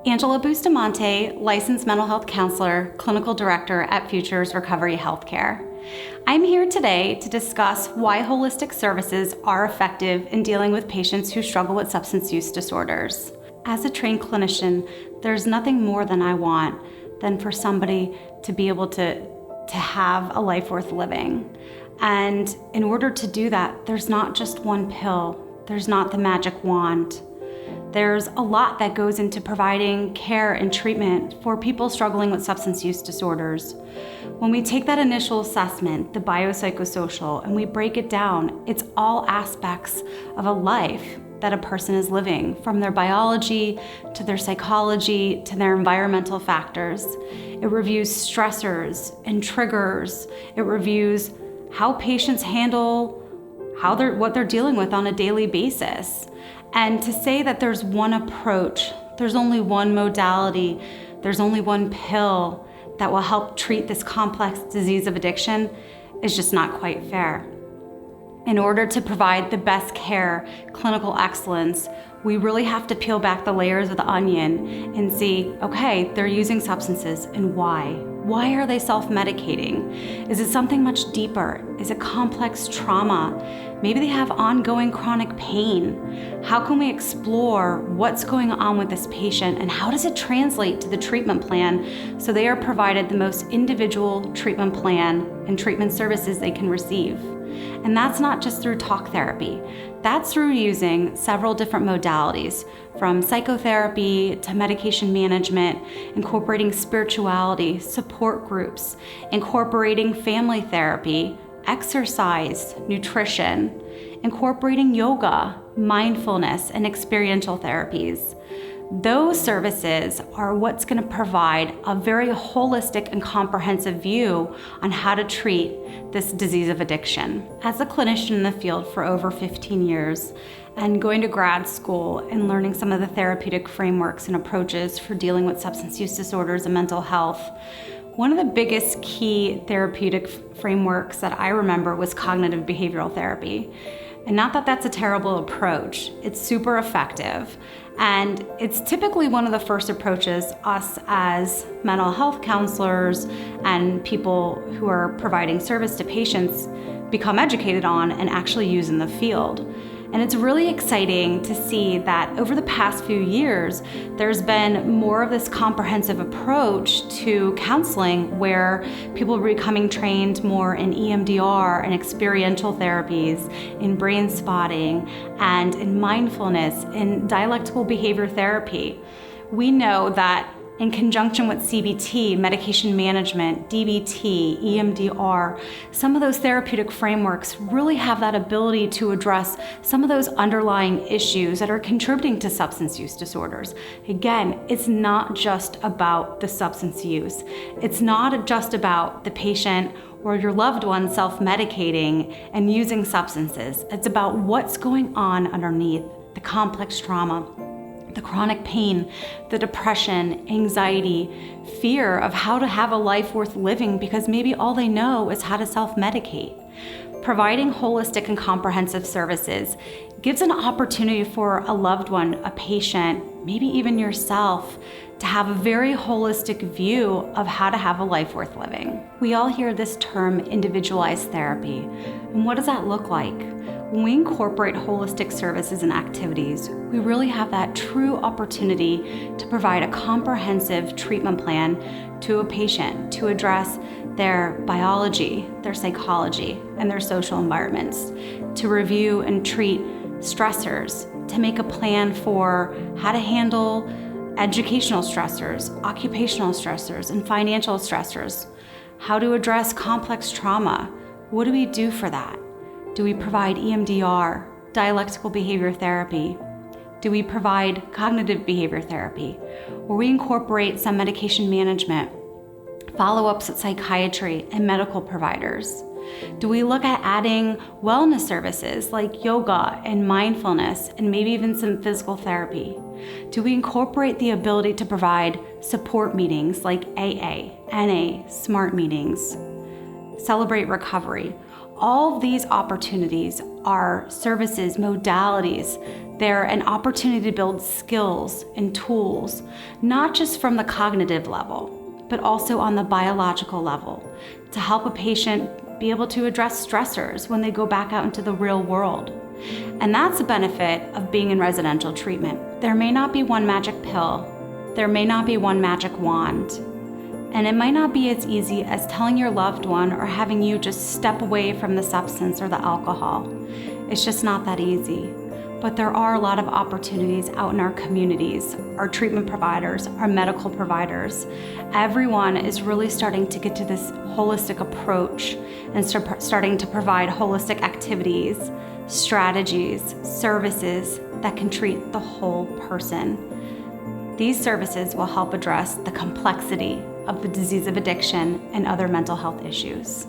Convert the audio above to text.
Angela Bustamante, licensed mental health counselor, clinical director at Futures Recovery Healthcare. I'm here today to discuss why holistic services are effective in dealing with patients who struggle with substance use disorders. As a trained clinician, there's nothing more than I want than for somebody to be able to have a life worth living. And in order to do that, there's not just one pill. There's not the magic wand. There's a lot that goes into providing care and treatment for people struggling with substance use disorders. When we take that initial assessment, the biopsychosocial, and we break it down, it's all aspects of a life that a person is living, from their biology to their psychology to their environmental factors. It reviews stressors and triggers. It reviews how patients handle what they're dealing with on a daily basis. And to say that there's one approach, there's only one modality, there's only one pill that will help treat this complex disease of addiction is just not quite fair. In order to provide the best care, clinical excellence, we really have to peel back the layers of the onion and see, okay, they're using substances, and why? Why are they self-medicating? Is it something much deeper? Is it complex trauma? Maybe they have ongoing chronic pain. How can we explore what's going on with this patient and how does it translate to the treatment plan so they are provided the most individual treatment plan and treatment services they can receive? And that's not just through talk therapy. That's through using several different modalities, from psychotherapy to medication management, incorporating spirituality, support groups, incorporating family therapy, exercise, nutrition, incorporating yoga, mindfulness, and experiential therapies. Those services are what's going to provide a very holistic and comprehensive view on how to treat this disease of addiction. As a clinician in the field for over 15 years and going to grad school and learning some of the therapeutic frameworks and approaches for dealing with substance use disorders and mental health, one of the biggest key therapeutic frameworks that I remember was cognitive behavioral therapy. And not that that's a terrible approach, it's super effective. And it's typically one of the first approaches us as mental health counselors and people who are providing service to patients become educated on and actually use in the field. And it's really exciting to see that over the past few years, there's been more of this comprehensive approach to counseling where people are becoming trained more in EMDR and experiential therapies, in brain spotting, and in mindfulness, in dialectical behavior therapy. We know that in conjunction with CBT, medication management, DBT, EMDR, some of those therapeutic frameworks really have that ability to address some of those underlying issues that are contributing to substance use disorders. Again, it's not just about the substance use. It's not just about the patient or your loved one self-medicating and using substances. It's about what's going on underneath, the complex trauma, the chronic pain, the depression, anxiety, fear of how to have a life worth living because maybe all they know is how to self-medicate. Providing holistic and comprehensive services gives an opportunity for a loved one, a patient, maybe even yourself, to have a very holistic view of how to have a life worth living. We all hear this term, individualized therapy. And what does that look like? When we incorporate holistic services and activities, we really have that true opportunity to provide a comprehensive treatment plan to a patient to address their biology, their psychology, and their social environments, to review and treat stressors, to make a plan for how to handle educational stressors, occupational stressors, and financial stressors, how to address complex trauma. What do we do for that? Do we provide EMDR, dialectical behavior therapy? Do we provide cognitive behavior therapy? Or we incorporate some medication management, follow-ups at psychiatry and medical providers? Do we look at adding wellness services like yoga and mindfulness and maybe even some physical therapy? Do we incorporate the ability to provide support meetings like AA, NA, SMART meetings, Celebrate Recovery? All of these opportunities are services, modalities. They're an opportunity to build skills and tools, not just from the cognitive level, but also on the biological level, to help a patient be able to address stressors when they go back out into the real world. And that's a benefit of being in residential treatment. There may not be one magic pill. There may not be one magic wand. And it might not be as easy as telling your loved one or having you just step away from the substance or the alcohol. It's just not that easy. But there are a lot of opportunities out in our communities, our treatment providers, our medical providers. Everyone is really starting to get to this holistic approach and starting to provide holistic activities, strategies, services that can treat the whole person. These services will help address the complexity of the disease of addiction and other mental health issues.